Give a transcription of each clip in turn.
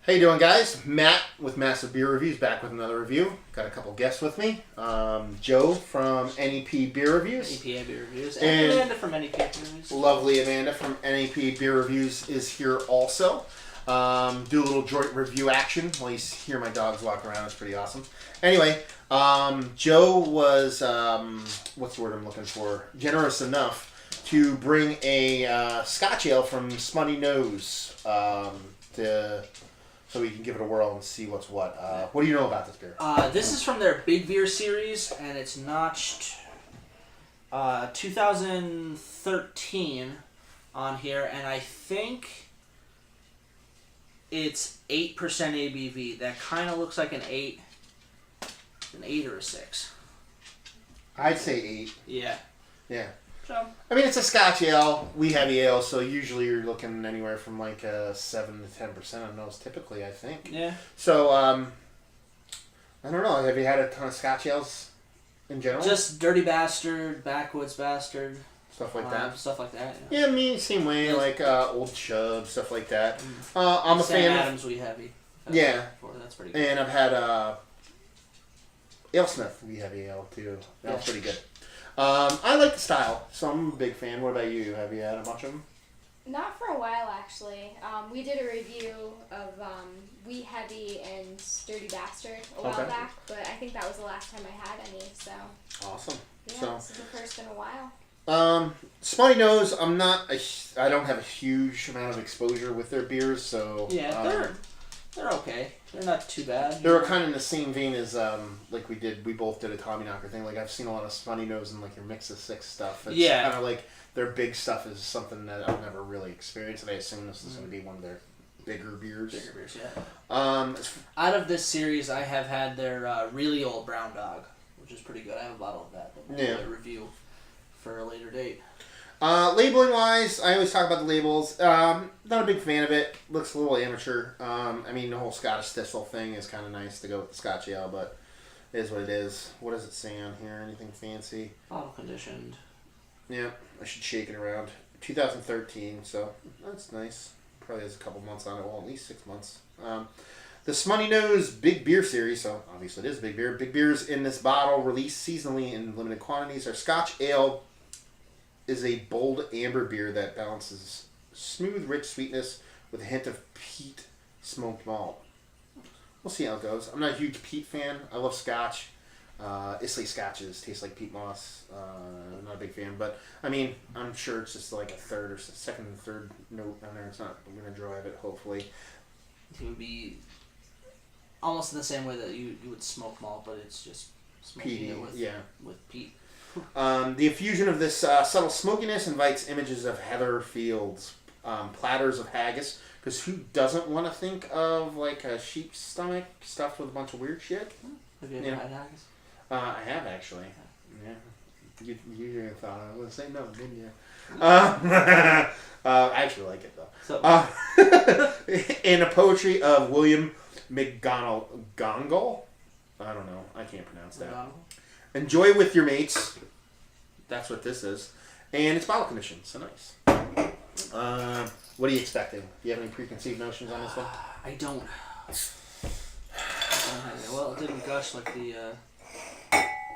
How you doing, guys? Matt with Massive Beer Reviews back with another review. Got a couple guests with me. Joe from NEPA Beer Reviews. NEPA Beer Reviews. And Amanda from NEPA Beer Reviews. Lovely Amanda from NEPA Beer Reviews is here also. Do a little joint review action while you hear my dogs walk around. It's pretty awesome. Anyway, Joe was, what's the word I'm looking for? Generous enough to bring a Scotch Ale from Smuttynose so we can give it a whirl and see what's what. What do you know about this beer? This is from their Big Beer series, and it's notched 2013 on here, and I think it's 8% ABV. That kind of looks like an 8 or a 6. I'd say 8. Yeah. Yeah. So, I mean, it's a Scotch ale. We have ale, so usually you're looking anywhere from like 7 to 10% on those, typically, I think. yeah. So, I don't know. Have you had a ton of Scotch ales in general? Just Dirty Bastard, Backwoods Bastard. Stuff like that? Stuff like that, Yeah, me, same way. Like Old Chub, stuff like that. I'm a Sam fan Adams Wee Heavy. Yeah. That's pretty good. And I've had AleSmith Wee Heavy Ale, too. That's pretty good. I like the style, so I'm a big fan. What about you? Have you had a bunch of them? Not for a while, actually. We did a review of Wee Heavy and Dirty Bastard a while back, but I think that was the last time I had any, so... Awesome. Yeah, so, this is the first in a while. Smuttynose, I don't have a huge amount of exposure with their beers, so... Yeah, they're okay. They're not too bad. They were kind of in the same vein as, like we both did a Tommyknocker thing. Like, I've seen a lot of Smuttynose and, like, your Mix of Six stuff. It's kind of like their big stuff is something that I've never really experienced, and I assume this is going to be one of their bigger beers. Bigger beers, yeah. Out of this series, I have had their really old Brown Dog, which is pretty good. I have a bottle of that. We'll review for a later date. Labeling wise, I always talk about the labels. Not a big fan of it. Looks a little amateur. I mean, the whole Scottish thistle thing is kind of nice to go with the Scotch ale, but it is what it is. What does it say on here? Anything fancy? Bottle conditioned. Yeah, I should shake it around. 2013, so that's nice. Probably has a couple months on it. Well, at least 6 months. The Smuttynose Big Beer series, so obviously it is big beer. Big beers in this bottle, released seasonally in limited quantities, are Scotch ale. Is a bold amber beer that balances smooth, rich sweetness with a hint of peat smoked malt. We'll see how it goes. I'm not a huge peat fan. I love Scotch. Islay Scotches taste like peat moss. I'm not a big fan, but I mean, I'm sure it's just like a third or second and third note on there. It's not. I'm gonna drive it, hopefully. It would be almost in the same way that you would smoke malt, but it's just smoking it with peat. The infusion of this subtle smokiness invites images of heather fields, platters of haggis, because who doesn't want to think of like a sheep's stomach stuffed with a bunch of weird shit? Have you ever had haggis? I have actually. Yeah. You thought I would say no, didn't you? I actually like it though. In a poetry of William McGonagall. I don't know. I can't pronounce that. Enjoy with your mates. That's what this is. And it's bottle conditioned, so nice. What are you expecting? Do you have any preconceived notions on this one? I don't. Well, it didn't gush like the...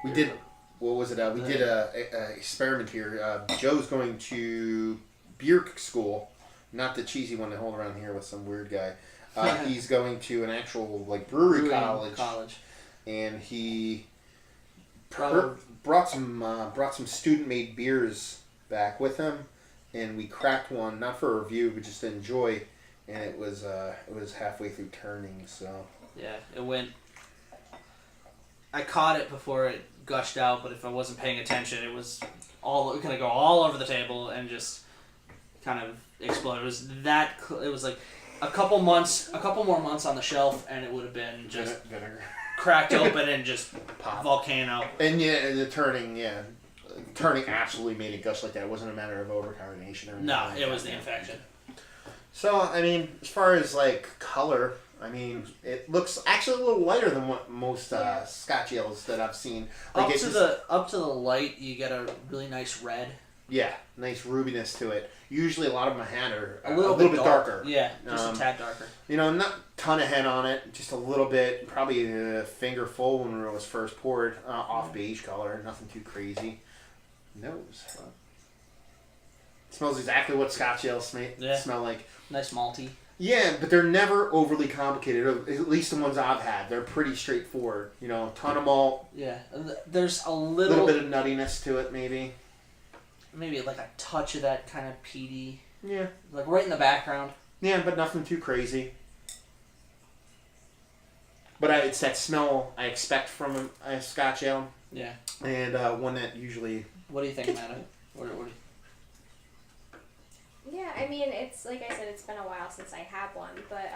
We did... What was it? We did a experiment here. Joe's going to beer school. Not the cheesy one they hold around here with some weird guy. He's going to an actual like brewery college. And he... brought some student-made beers back with him, and we cracked one not for a review but just to enjoy, and it was halfway through turning. So yeah, it went. I caught it before it gushed out, but if I wasn't paying attention, it was gonna go all over the table and just kind of explode. It was that. It was like a couple more months on the shelf, and it would have been just vinegar. Cracked open and just pop. Volcano. And the turning absolutely made it gush like that. It wasn't a matter of overcarbonation or anything. No, it was the infection. So, I mean, as far as like color, I mean, it looks actually a little lighter than what most Scotch ales that I've seen. Like up to the light, you get a really nice red. Yeah, nice rubiness to it. Usually, a lot of them I had are a little bit darker. Yeah, just a tad darker. You know, not ton of head on it, just a little bit, probably a finger full when it was first poured. Off beige color, nothing too crazy. Nose. Smells exactly what Scotch ale smell like. Nice malty. Yeah, but they're never overly complicated. At least the ones I've had, they're pretty straightforward. You know, ton of malt. Yeah, there's a little bit of nuttiness to it, maybe. Maybe like a touch of that kind of peaty. Yeah. Like right in the background. Yeah, but nothing too crazy. But it's that smell I expect from a Scotch ale. Yeah. And one that usually... What do you think, Matt? What do you... Yeah, I mean, it's like I said, it's been a while since I had one, but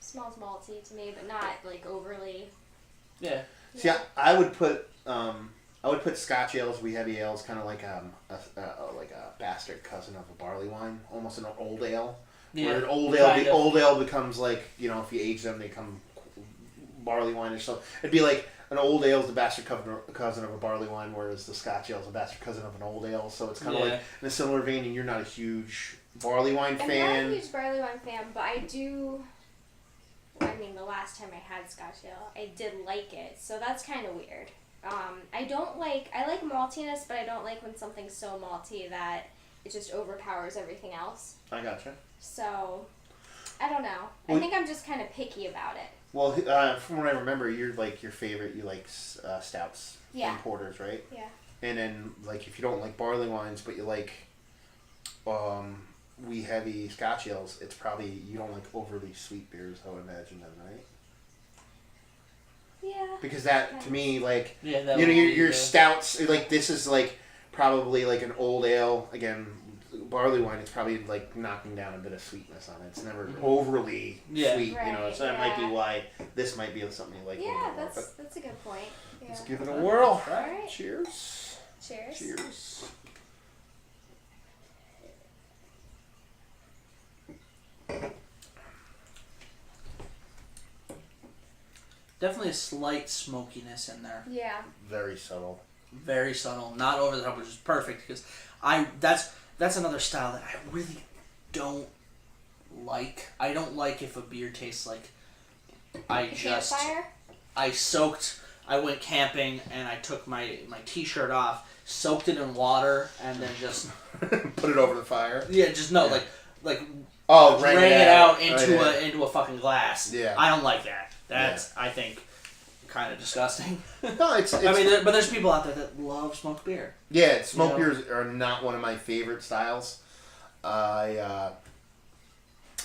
smells malty to me, but not like overly. Yeah. See, I would put Scotch ales, wee heavy ales, kind of like a bastard cousin of a barley wine, almost an old ale. Yeah. Where an old ale becomes like, you know, if you age them, they become barley wine or something. It'd be like an old ale is the bastard cousin of a barley wine, whereas the Scotch ale is a bastard cousin of an old ale. So it's kind of like in a similar vein. And you're not a huge barley wine fan. I'm not a huge barley wine fan, but I do. I mean, the last time I had Scotch ale, I did like it, so that's kind of weird. I like maltiness, but I don't like when something's so malty that it just overpowers everything else. I gotcha. So, I don't know. I think I'm just kind of picky about it. Well, from what I remember, you're like your favorite. You like stouts and porters, right? Yeah. And then, like, if you don't like barley wines, but you like wee heavy Scotch ales, it's probably you don't like overly sweet beers. I would imagine then, right? Yeah. Because that to me, like, that you know, your stouts, like this is like probably like an old ale again. Barley wine, it's probably like knocking down a bit of sweetness on it. It's never overly sweet, right, you know. So that might be why this might be something you like. Yeah, that's a good point. Yeah. Let's give it a whirl. All right. Cheers. Cheers. Cheers. Definitely a slight smokiness in there. Yeah. Very subtle. Very subtle, not over the top, which is perfect because that's another style that I really don't like. I don't like if a beer tastes like Campfire? I went camping and I took my t-shirt off, soaked it in water, and then just put it over the fire. Yeah, just no, like rang it out into a fucking glass. Yeah. I don't like that. That's I think kind of disgusting. No, it's I mean, but there's people out there that love smoked beer. Yeah, smoked beers are not one of my favorite styles. I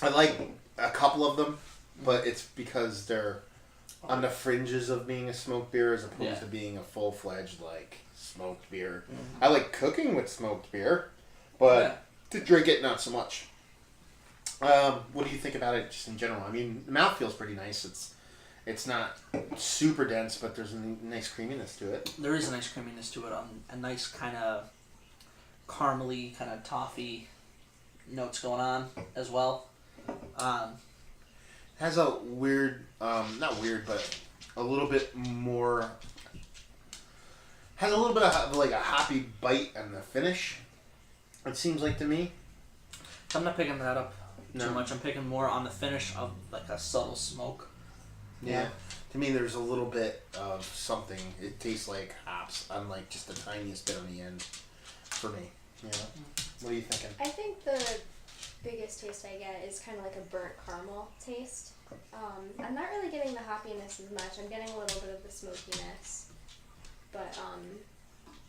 like a couple of them, but it's because they're on the fringes of being a smoked beer as opposed to being a full-fledged like smoked beer. Mm-hmm. I like cooking with smoked beer, but to drink it not so much. What do you think about it just in general? I mean, the mouth feels pretty nice. It's not super dense, but there's a nice creaminess to it. There is a nice creaminess to it, a nice kind of caramely, kind of toffee notes going on as well. Has a weird, not weird, but a little bit more. Has a little bit of like a hoppy bite on the finish. It seems like to me. I'm not picking that up too much. I'm picking more on the finish of like a subtle smoke. Yeah. To me, there's a little bit of something. It tastes like hops on like just the tiniest bit on the end for me. Yeah. What are you thinking? I think the biggest taste I get is kind of like a burnt caramel taste. I'm not really getting the hoppiness as much. I'm getting a little bit of the smokiness. But,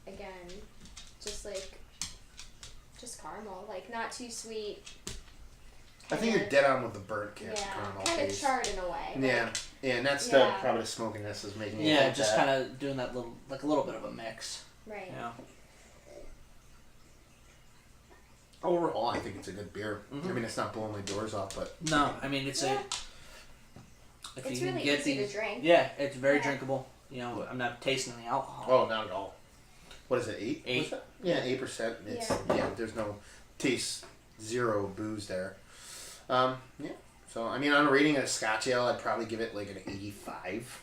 again, just caramel. Like, not too sweet. I think you're dead on with the burnt caramel kind of taste. charred in a way. Yeah, and that's the probably the smokiness is making it. Yeah, just kind of doing that little, like a little bit of a mix. Right. Yeah. Overall, I think it's a good beer. Mm-hmm. I mean, it's not blowing my doors off, but no, I mean it's it's really easy to drink. Yeah, it's very drinkable. You know, I'm not tasting the alcohol. Oh, not at all. What is it? 8? 8. Yeah, 8%. It's there's no taste, zero booze there. Yeah. So I mean, on a rating of a Scotch ale, I'd probably give it like an 85.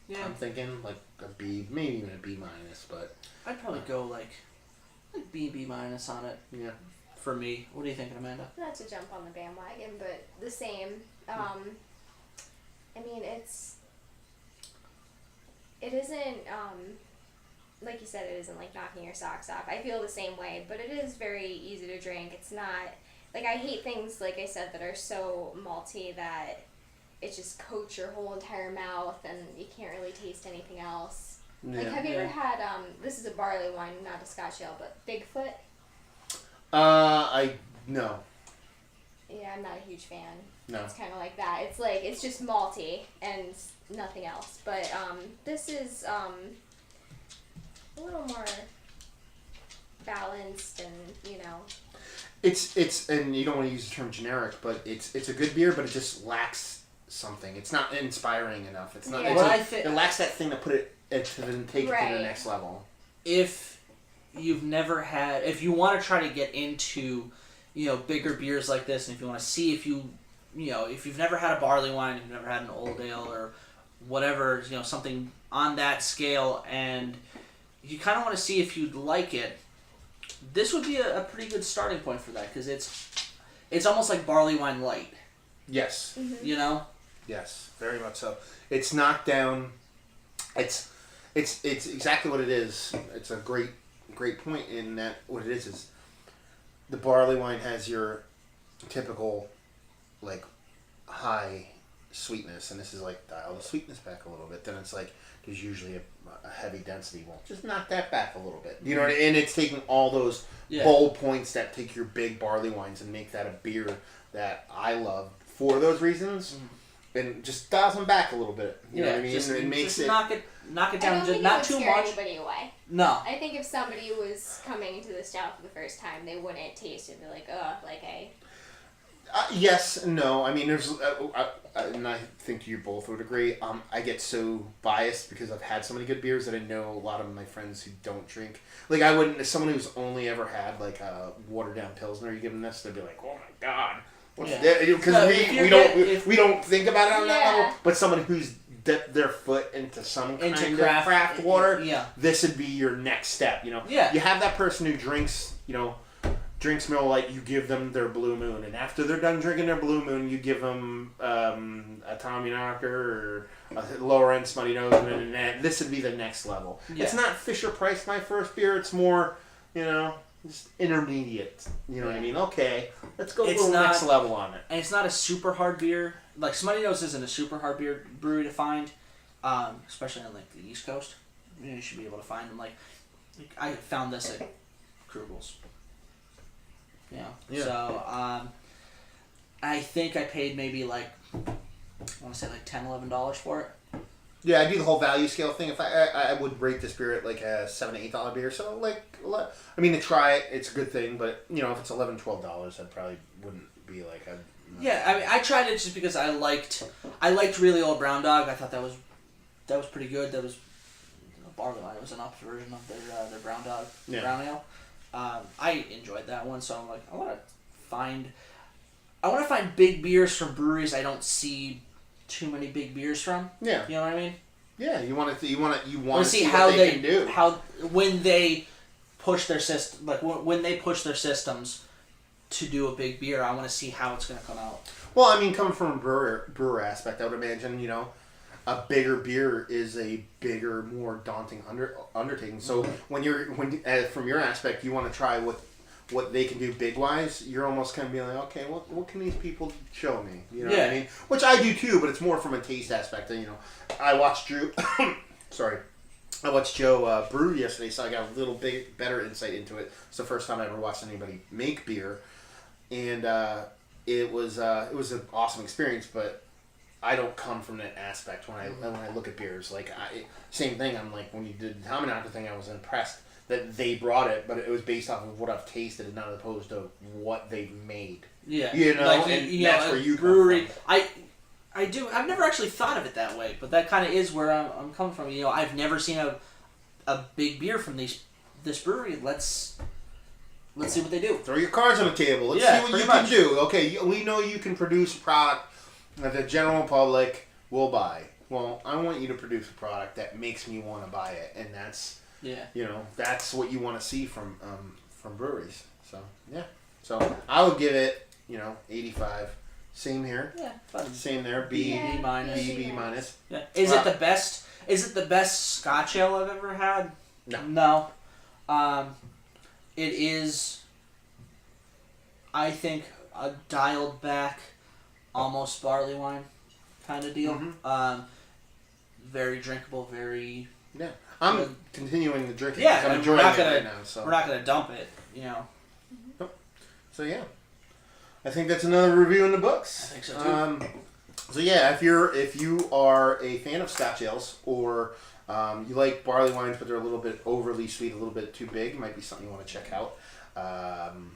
Yeah. I'm thinking like a B, maybe even a B minus, but I'd probably go like B minus on it. Yeah. for me. What are you thinking, Amanda? Not to jump on the bandwagon, but the same. I mean, it isn't, like you said, it isn't like knocking your socks off. I feel the same way, but it is very easy to drink. It's not, like, I hate things, like I said, that are so malty that it just coats your whole entire mouth and you can't really taste anything else. Yeah. Like, have you ever had, this is a barley wine, not a Scotch Ale, but Bigfoot? No. Yeah, I'm not a huge fan. No. It's kind of like that. It's like, it's just malty and nothing else. But this is a little more balanced and, you know. It's and you don't want to use the term generic, but it's a good beer, but it just lacks something. It's not inspiring enough. It's not. Yeah. It lacks that thing to put it to then take it to the next level. If you've never had, if you want to try to get into, you know, bigger beers like this, and if you want to see if if you've never had a barley wine, you've never had an old ale or whatever, you know, something on that scale, and you kind of want to see if you'd like it, this would be a pretty good starting point for that, because it's almost like barley wine light. Yes. Mm-hmm. You know? Yes, very much so. It's knocked down. It's exactly what it is. It's a great point in that what it is the barley wine has your typical like high sweetness, and this is like dial the sweetness back a little bit. Then it's like there's usually a heavy density. Well, just knock that back a little bit. You know what I mean? And it's taking all those bold points that take your big barley wines and make that a beer that I love for those reasons. And just dials them back a little bit. You know what I mean? Just, it makes just it knock it down, I don't just think not it would too scare much. anybody away. No. I think if somebody was coming to the stout for the first time, they wouldn't taste it and be like, ugh, like I... yes and no. I mean, there's, and I think you both would agree. I get so biased because I've had so many good beers that I know a lot of my friends who don't drink. Like I wouldn't, as someone who's only ever had like a watered down Pilsner, you give them this, they'd be like, oh my god, what's that? Because we don't think about it on that level. But someone who's dipped their foot into some kind of craft water, this would be your next step. You know, you have that person who drinks, drinks Miller Lite, you give them their Blue Moon, and after they're done drinking their Blue Moon, you give them a Tommy Knocker or a lower end Smuttynose, and this would be the next level. It's not Fisher Price my first beer. It's more, just intermediate. You know what I mean? Okay, let's go next level on it. And it's not a super hard beer. Like Smuttynose isn't a super hard brewery to find, especially on like the East Coast. You should be able to find them. Like I found this at Krugel's. So I think I paid maybe like I want to say like $10, $11 for it. Yeah, I do the whole value scale thing. If I would rate this beer at like a $7 to $8 beer. So like, I mean, to try it, it's a good thing. But if it's $11, $12, I probably wouldn't be like a. Yeah, I mean, I tried it just because I liked Really Old Brown Dog. I thought that was pretty good. That was barley wine. It was an up version of their Brown Dog brown ale. I enjoyed that one, so I'm like, I want to find big beers from breweries I don't see too many big beers from. Yeah, you know what I mean. Yeah, you want to see how what they can do. How when they push their system, like when they push their systems to do a big beer, I want to see how it's going to come out. Well, I mean, coming from a brewer aspect, I would imagine a bigger beer is a bigger, more daunting undertaking. So when from your aspect, you want to try what they can do big wise, you're almost kind of being like, okay, what can these people show me? You know what I mean? Which I do too, but it's more from a taste aspect. And, I watched Drew. Sorry. I watched Joe brew yesterday, so I got a little better insight into it. It's the first time I ever watched anybody make beer, and it was an awesome experience. But I don't come from that aspect when I look at beers. Like same thing. I'm like when you did the Tommy Knocker thing, I was impressed that they brought it, but it was based off of what I've tasted and not opposed to what they've made. Yeah, that's where you brewery. I do. I've never actually thought of it that way, but that kind of is where I'm coming from. I've never seen a big beer from this brewery. Let's see what they do. Throw your cards on the table. Let's see what you can do. Okay, we know you can produce a product that the general public will buy. Well, I want you to produce a product that makes me want to buy it, and that's that's what you want to see from breweries. So yeah. So I would give it, 85. Same here. Yeah, fun. Same there. B, Yeah, B minus. B minus. Yeah. Is it the best? Is it the best Scotch ale I've ever had? No. No. It is. I think a dialed back, almost barley wine, kind of deal. Mm-hmm. Very drinkable. Very. Yeah. I'm continuing the drinking. Yeah, I'm and enjoying it right now. So we're not gonna dump it. So yeah, I think that's another review in the books. I think so too. So yeah, if you are a fan of Scotch ales or you like barley wines but they're a little bit overly sweet, a little bit too big, might be something you want to check out. And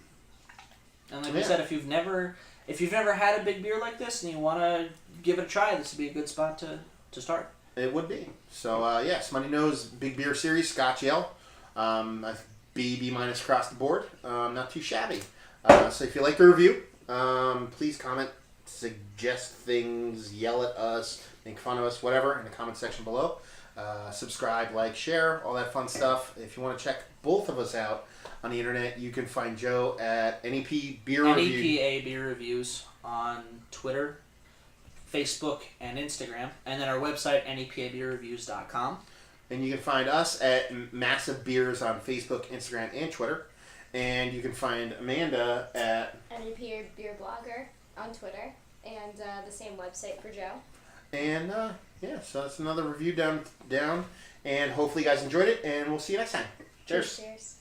like we said, if you've never had a big beer like this and you want to give it a try, this would be a good spot to start. It would be. So yeah, Smuttynose Big Beer Series Scotch Ale. B minus across the board. Not too shabby. So if you like the review, please comment, suggest things, yell at us, make fun of us, whatever, in the comment section below. Subscribe, like, share, all that fun stuff. If you want to check both of us out on the internet, you can find Joe at NEPA Beer Reviews. NEPA Beer Reviews on Twitter, Facebook, and Instagram. And then our website, nepabeerreviews.com. And you can find us at Massive Beers on Facebook, Instagram, and Twitter. And you can find Amanda at NEPA Beer Blogger on Twitter, and the same website for Joe. And yeah, so that's another review down. And hopefully you guys enjoyed it, and we'll see you next time. Cheers. Cheers.